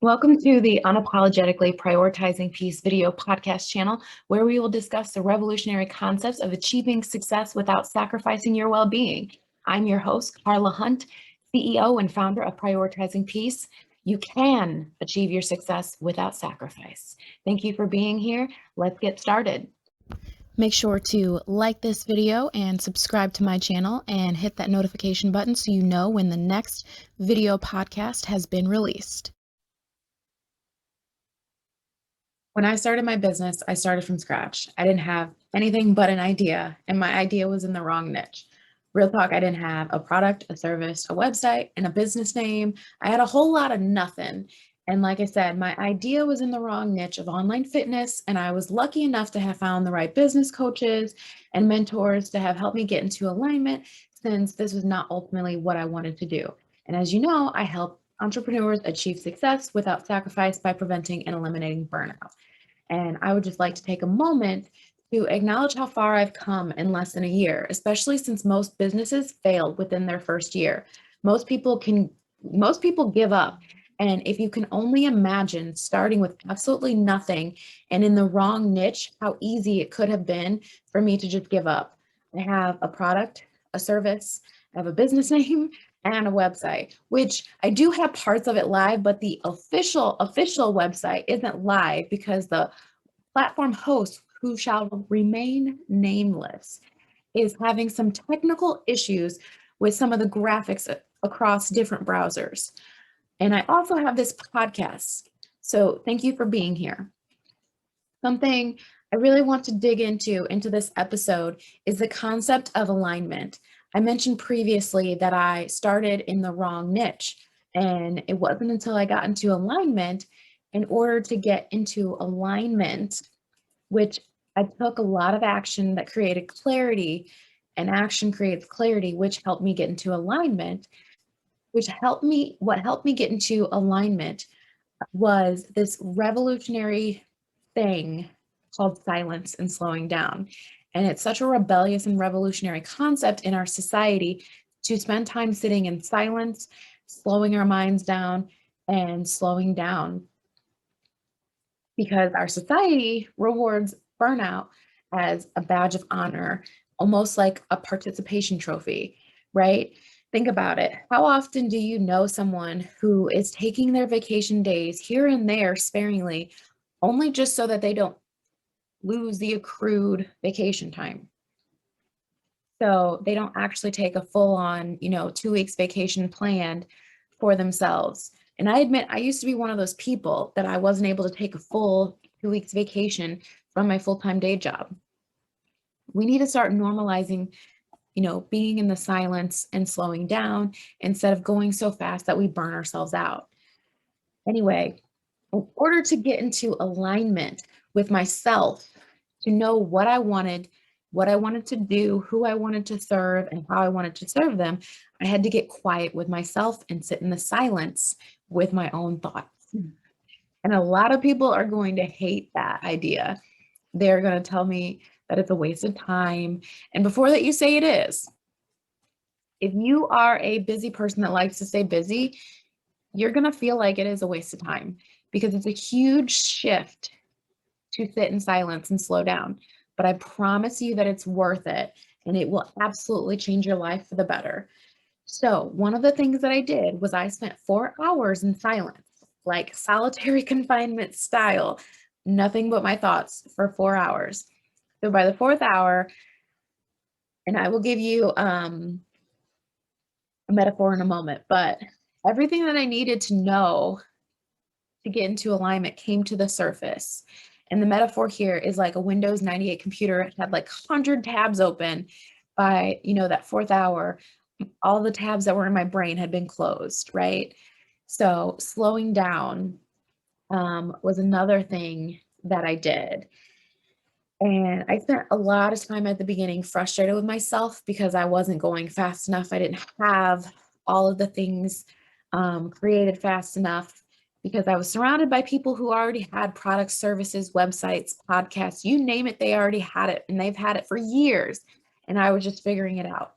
Welcome to the Unapologetically Prioritizing Peace video podcast channel, where we will discuss the revolutionary concepts of achieving success without sacrificing your well-being. I'm your host, Carla Hunt, CEO and founder of Prioritizing Peace. You can achieve your success without sacrifice. Thank you for being here. Let's get started. Make sure to like this video and subscribe to my channel and hit that notification button so you know when the next video podcast has been released. When I started my business, I started from scratch. I didn't have anything but an idea, and my idea was in the wrong niche. Real talk, I didn't have a product, a service, a website, and a business name. I had a whole lot of nothing. And like I said, my idea was in the wrong niche of online fitness, and I was lucky enough to have found the right business coaches and mentors to have helped me get into alignment, since this was not ultimately what I wanted to do. And as you know, I help entrepreneurs achieve success without sacrifice by preventing and eliminating burnout. And I would just like to take a moment to acknowledge how far I've come in less than a year, especially since most businesses failed within their first year. Most people give up. And if you can only imagine starting with absolutely nothing and in the wrong niche, how easy it could have been for me to just give up. I have a product, a service, I have a business name, and a website, which I do have parts of it live, but the official website isn't live because the platform host, who shall remain nameless, is having some technical issues with some of the graphics across different browsers. And I also have this podcast. So thank you for being here. Something I really want to dig into this episode is the concept of alignment. I mentioned previously that I started in the wrong niche, and it wasn't until I got into alignment, in order to get into alignment, which I took a lot of action that created clarity, and action creates clarity, which helped me get into alignment, what helped me get into alignment was this revolutionary thing called silence and slowing down. And it's such a rebellious and revolutionary concept in our society to spend time sitting in silence, slowing our minds down, and slowing down, because our society rewards burnout as a badge of honor, almost like a participation trophy, right? Think about it. How often do you know someone who is taking their vacation days here and there sparingly, only just so that they don't lose the accrued vacation time? So they don't actually take a full on, 2 weeks vacation planned for themselves. And I admit, I used to be one of those people that I wasn't able to take a full 2 weeks vacation from my full-time day job. We need to start normalizing, being in the silence and slowing down instead of going so fast that we burn ourselves out. Anyway, in order to get into alignment with myself, to know what I wanted to do, who I wanted to serve, and how I wanted to serve them, I had to get quiet with myself and sit in the silence with my own thoughts. And a lot of people are going to hate that idea. They're going to tell me that it's a waste of time. And before that you say it is, if you are a busy person that likes to stay busy, you're going to feel like it is a waste of time, because it's a huge shift to sit in silence and slow down. But I promise you that it's worth it, and it will absolutely change your life for the better. So one of the things that I did was I spent 4 hours in silence, like solitary confinement style, nothing but my thoughts for 4 hours. So by the 4th hour, and I will give you a metaphor in a moment, but everything that I needed to know to get into alignment came to the surface. And the metaphor here is like a Windows 98 computer. It had like 100 tabs open. By, that 4th hour, all the tabs that were in my brain had been closed, right? So slowing down was another thing that I did. And I spent a lot of time at the beginning frustrated with myself because I wasn't going fast enough. I didn't have all of the things created fast enough, because I was surrounded by people who already had products, services, websites, podcasts, you name it, they already had it, and they've had it for years. And I was just figuring it out.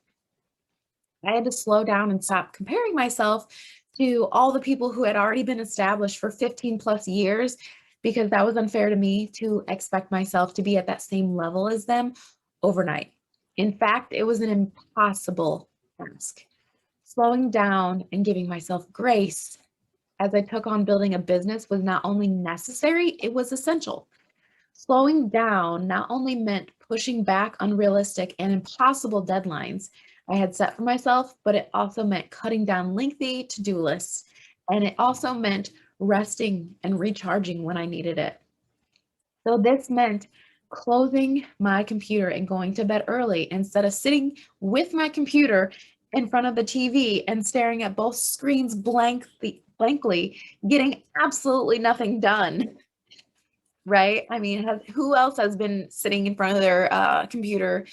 I had to slow down and stop comparing myself to all the people who had already been established for 15 plus years, because that was unfair to me to expect myself to be at that same level as them overnight. In fact, it was an impossible task. Slowing down and giving myself grace as I took on building a business was not only necessary, it was essential. Slowing down not only meant pushing back unrealistic and impossible deadlines I had set for myself, but it also meant cutting down lengthy to-do lists. And it also meant resting and recharging when I needed it. So this meant closing my computer and going to bed early instead of sitting with my computer in front of the TV and staring at both screens blankly, getting absolutely nothing done. Right? I mean, who else has been sitting in front of their computer,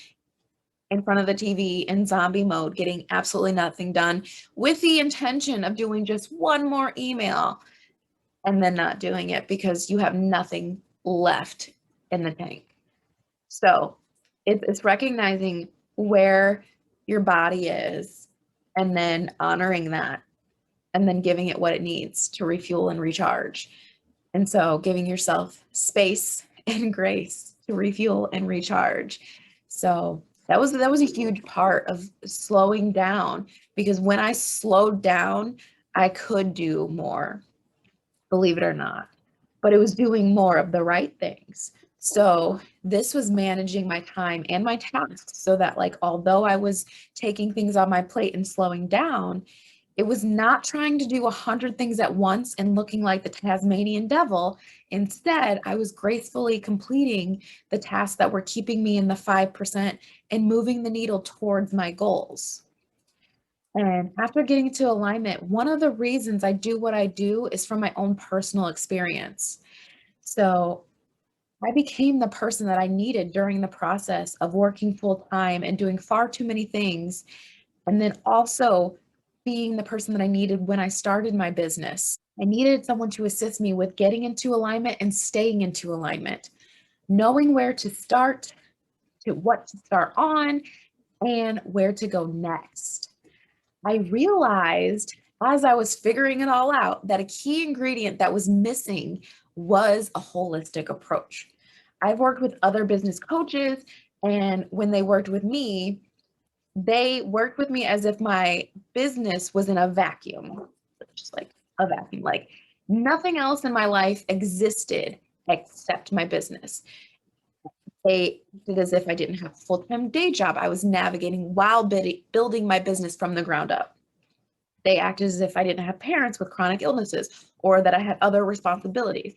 in front of the TV in zombie mode, getting absolutely nothing done with the intention of doing just one more email and then not doing it because you have nothing left in the tank? So it's recognizing where your body is and then honoring that and then giving it what it needs to refuel and recharge. And so giving yourself space and grace to refuel and recharge. So that was a huge part of slowing down, because when I slowed down, I could do more, believe it or not, but it was doing more of the right things. So this was managing my time and my tasks so that, like, although I was taking things on my plate and slowing down, it was not trying to do 100 things at once and looking like the Tasmanian devil. Instead, I was gracefully completing the tasks that were keeping me in the 5% and moving the needle towards my goals. And after getting into alignment, one of the reasons I do what I do is from my own personal experience. So I became the person that I needed during the process of working full time and doing far too many things, and then also being the person that I needed when I started my business. I needed someone to assist me with getting into alignment and staying into alignment, knowing where to start, to what to start on, and where to go next. I realized as I was figuring it all out that a key ingredient that was missing was a holistic approach. I've worked with other business coaches, and when they worked with me, they worked with me as if my business was in a vacuum, just like a vacuum, like nothing else in my life existed except my business. They did as if I didn't have a full-time day job I was navigating while building my business from the ground up. They acted as if I didn't have parents with chronic illnesses or that I had other responsibilities.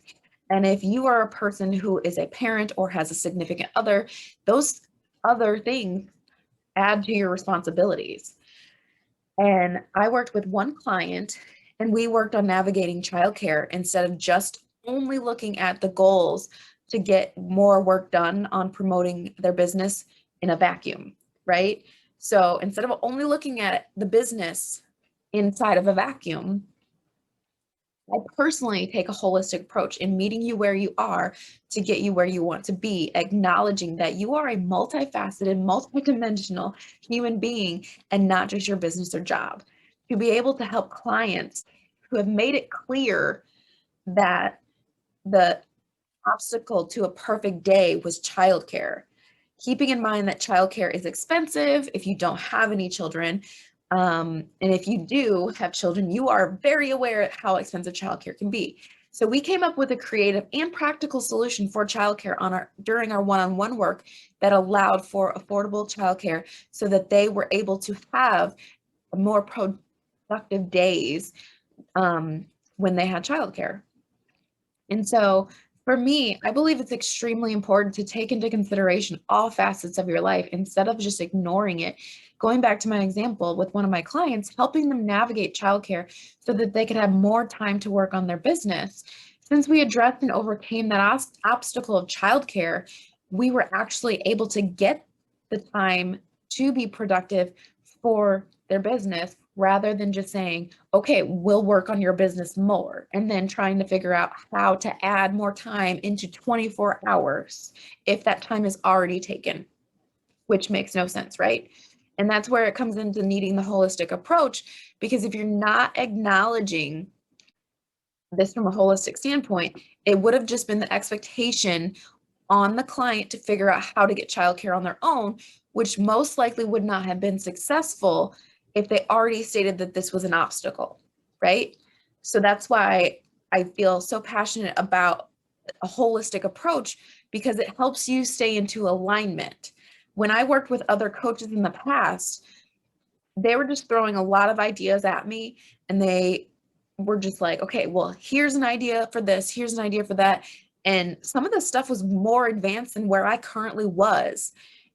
And if you are a person who is a parent or has a significant other, those other things add to your responsibilities. And I worked with one client and we worked on navigating childcare instead of just only looking at the goals to get more work done on promoting their business in a vacuum, right? So instead of only looking at the business inside of a vacuum, I personally take a holistic approach in meeting you where you are to get you where you want to be, acknowledging that you are a multifaceted, multidimensional human being and not just your business or job. To be able to help clients who have made it clear that the obstacle to a perfect day was childcare, keeping in mind that childcare is expensive if you don't have any children. And if you do have children, you are very aware of how expensive childcare can be. So we came up with a creative and practical solution for childcare during our one-on-one work that allowed for affordable childcare so that they were able to have more productive days when they had childcare. And so for me, I believe it's extremely important to take into consideration all facets of your life instead of just ignoring it. Going back to my example with one of my clients, helping them navigate childcare so that they could have more time to work on their business. Since we addressed and overcame that obstacle of childcare, we were actually able to get the time to be productive for their business rather than just saying, okay, we'll work on your business more, and then trying to figure out how to add more time into 24 hours if that time is already taken, which makes no sense, right? And that's where it comes into needing the holistic approach, because if you're not acknowledging this from a holistic standpoint, it would have just been the expectation on the client to figure out how to get childcare on their own, which most likely would not have been successful if they already stated that this was an obstacle, right? So that's why I feel so passionate about a holistic approach, because it helps you stay into alignment. When I worked with other coaches in the past, they were just throwing a lot of ideas at me, and they were just like, okay, well, here's an idea for this, here's an idea for that. And some of the stuff was more advanced than where I currently was.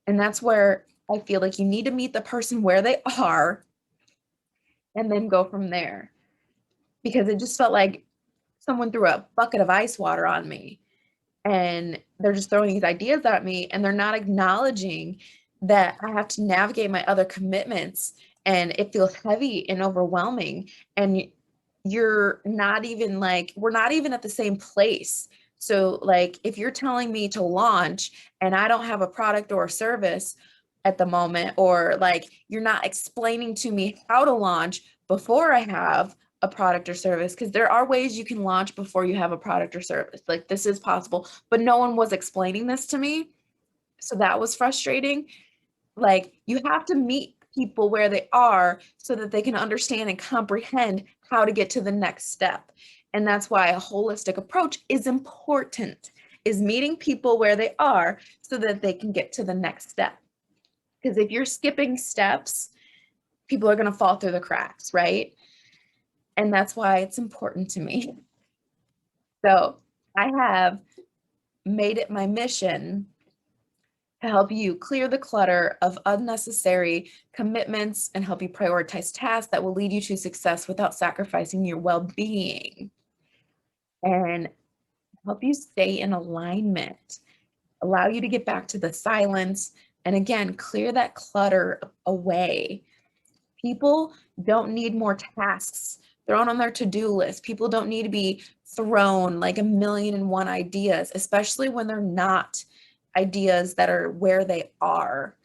And that's where I feel like you need to meet the person where they are and then go from there. Because it just felt like someone threw a bucket of ice water on me, and they're just throwing these ideas at me, and they're not acknowledging that I have to navigate my other commitments, and it feels heavy and overwhelming. And you're not even like, we're not even at the same place. So like, if you're telling me to launch and I don't have a product or a service at the moment, or like you're not explaining to me how to launch before I have a product or service, because there are ways you can launch before you have a product or service. Like, this is possible, but no one was explaining this to me. So that was frustrating. Like, you have to meet people where they are so that they can understand and comprehend how to get to the next step. And that's why a holistic approach is important, is meeting people where they are so that they can get to the next step. Because if you're skipping steps, people are going to fall through the cracks, right? And that's why it's important to me. So I have made it my mission to help you clear the clutter of unnecessary commitments and help you prioritize tasks that will lead you to success without sacrificing your well-being, and help you stay in alignment, allow you to get back to the silence, and again, clear that clutter away. People don't need more tasks thrown on their to-do list. People don't need to be thrown like a million and one ideas, especially when they're not ideas that are where they are.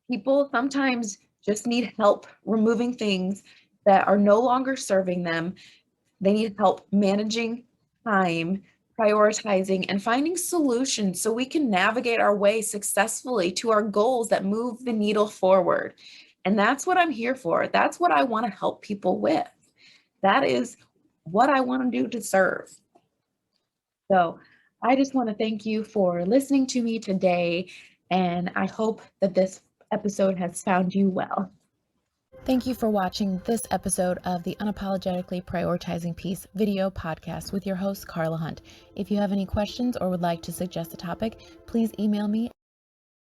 People sometimes just need help removing things that are no longer serving them. They need help managing time, prioritizing, and finding solutions so we can navigate our way successfully to our goals that move the needle forward. And that's what I'm here for. That's what I want to help people with. That is what I want to do to serve. So I just want to thank you for listening to me today, and I hope that this episode has found you well. Thank you for watching this episode of the Unapologetically Prioritizing Peace video podcast with your host, Carla Hunt. If you have any questions or would like to suggest a topic, please email me